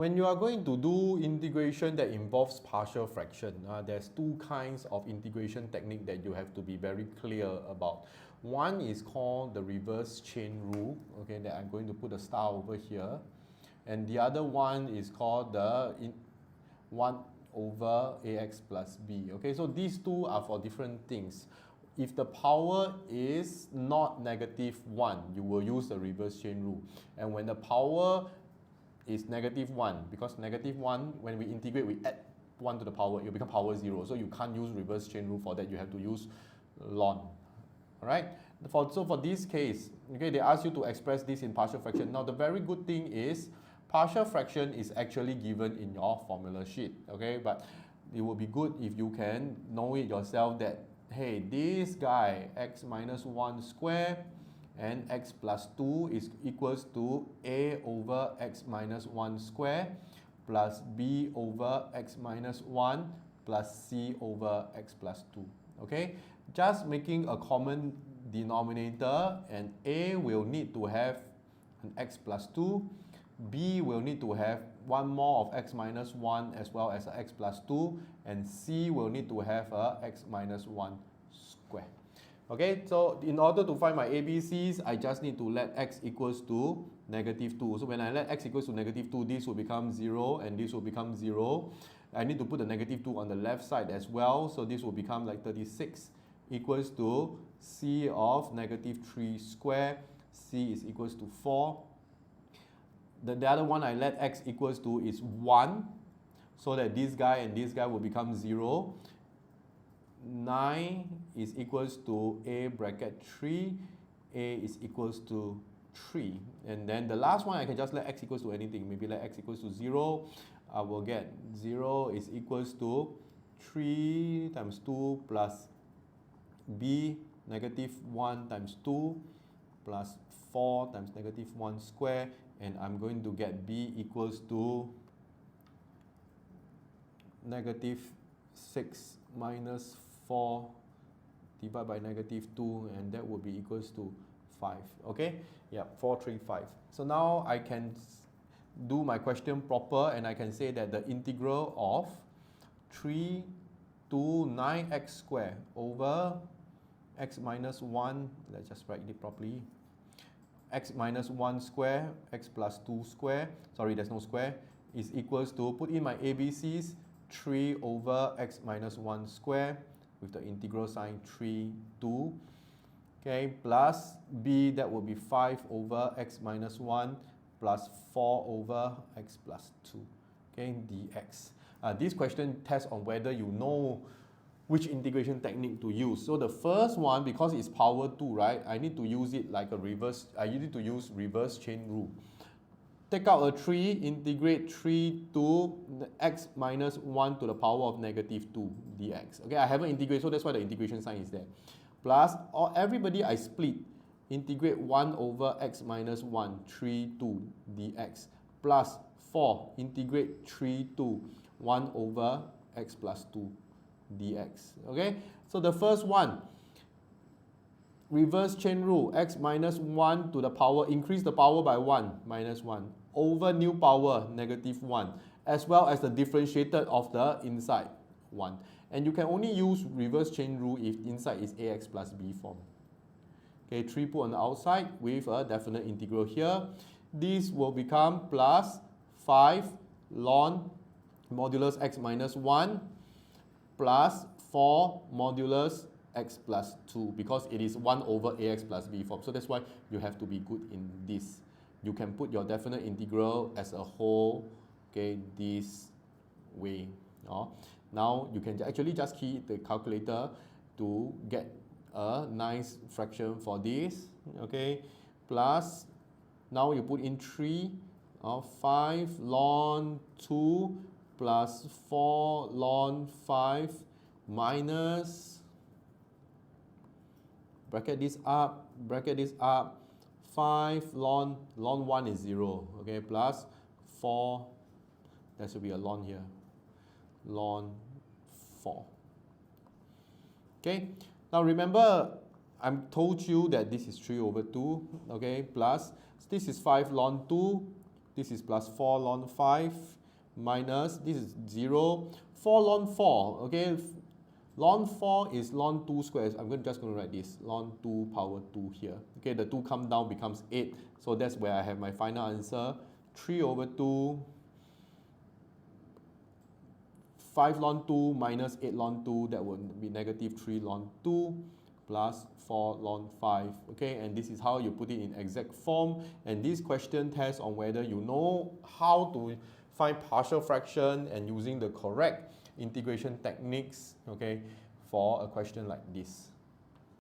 When you are going to do integration that involves partial fraction, there's two kinds of integration technique that you have to be very clear about. One is called the reverse chain rule, okay, that I'm going to put a star over here. And the other one is called the 1 over ax plus b. Okay, so these two are for different things. If the power is not -1, you will use the reverse chain rule. And when the power is -1, because -1, when we integrate, we add 1 to the power, it will become power 0. So you can't use reverse chain rule for that, you have to use ln. Alright? So for this case, okay, they ask you to express this in partial fraction. Now the very good thing is, partial fraction is actually given in your formula sheet. Okay, but it would be good if you can know it yourself that, hey, this guy, x minus 1 square and x plus 2 is equals to a over x minus 1 square plus b over x minus 1 plus c over x plus 2. Okay, just making a common denominator, and a will need to have an x plus 2, b will need to have one more of x minus 1 as well as a x plus 2, and c will need to have a x minus 1 square. Okay, so in order to find my ABCs, I just need to let x equals to -2. So when I let x equals to -2, this will become 0 and this will become 0. I need to put the -2 on the left side as well. So this will become like 36 equals to c of -3 square. C is equals to 4. The other one I let x equals to is 1. So that this guy and this guy will become 0. 9 is equals to a bracket 3, a is equals to 3. And then the last one, I can just let x equals to anything. Maybe let x equals to 0. I will get 0 is equals to 3 times 2 plus b -1 times 2 plus 4 times -1 square. And I'm going to get b equals to -6 minus 4 divided by -2, and that would be equals to 5. Okay, yeah, 435. So now I can do my question proper, and I can say that the integral of 3 to 9x squared over x minus 1, let's just write it properly, x minus 1 square, x plus 2 square, sorry, there's no square, is equals to, put in my ABCs, 3 over x minus 1 square with the integral sign 3, 2, okay, plus b, that will be 5 over x minus 1 plus 4 over x plus 2, okay, dx. This question tests on whether you know which integration technique to use. So the first one, because it's power 2, right, I need to use it like a reverse, I need to use reverse chain rule. Take out a 3, integrate 3 to x minus 1 to the power of -2 dx. Okay, I haven't integrated, so that's why the integration sign is there. Plus, everybody I split, integrate 1 over x minus 1, 3, 2 dx. Plus 4, integrate 3 to 1 over x plus 2 dx. Okay, so the first one, reverse chain rule, x minus 1 to the power, increase the power by 1, -1, over new power, -1, as well as the differentiated of the inside, 1. And you can only use reverse chain rule if inside is ax plus b form. Okay, 3 put on the outside with a definite integral here. This will become plus 5 ln modulus x minus 1 plus 4 modulus x plus 2, because it is 1 over ax plus b form. So that's why you have to be good in this. You can put your definite integral as a whole, okay, this way. Now you can actually just key the calculator to get a nice fraction for this, okay, plus, now you put in 3, 5 ln 2 plus 4 ln 5 minus, bracket this up, 5 ln 1 is 0, okay, plus 4, there should be a ln here, ln 4. Okay, now remember, I told you that this is 3 over 2, okay, plus, this is 5 ln 2 this is plus 4 ln 5 minus, this is 0, 4 ln 4, okay, ln 4 is ln 2 squares. I'm just going to write this, ln 2 power 2 here. Okay, the 2 come down becomes 8. So that's where I have my final answer. 3 over 2, 5 ln 2 minus 8 ln 2, that would be negative 3 ln 2 plus 4 ln 5. Okay, and this is how you put it in exact form. And this question tests on whether you know how to find partial fraction and using the correct integration techniques, okay, for a question like this.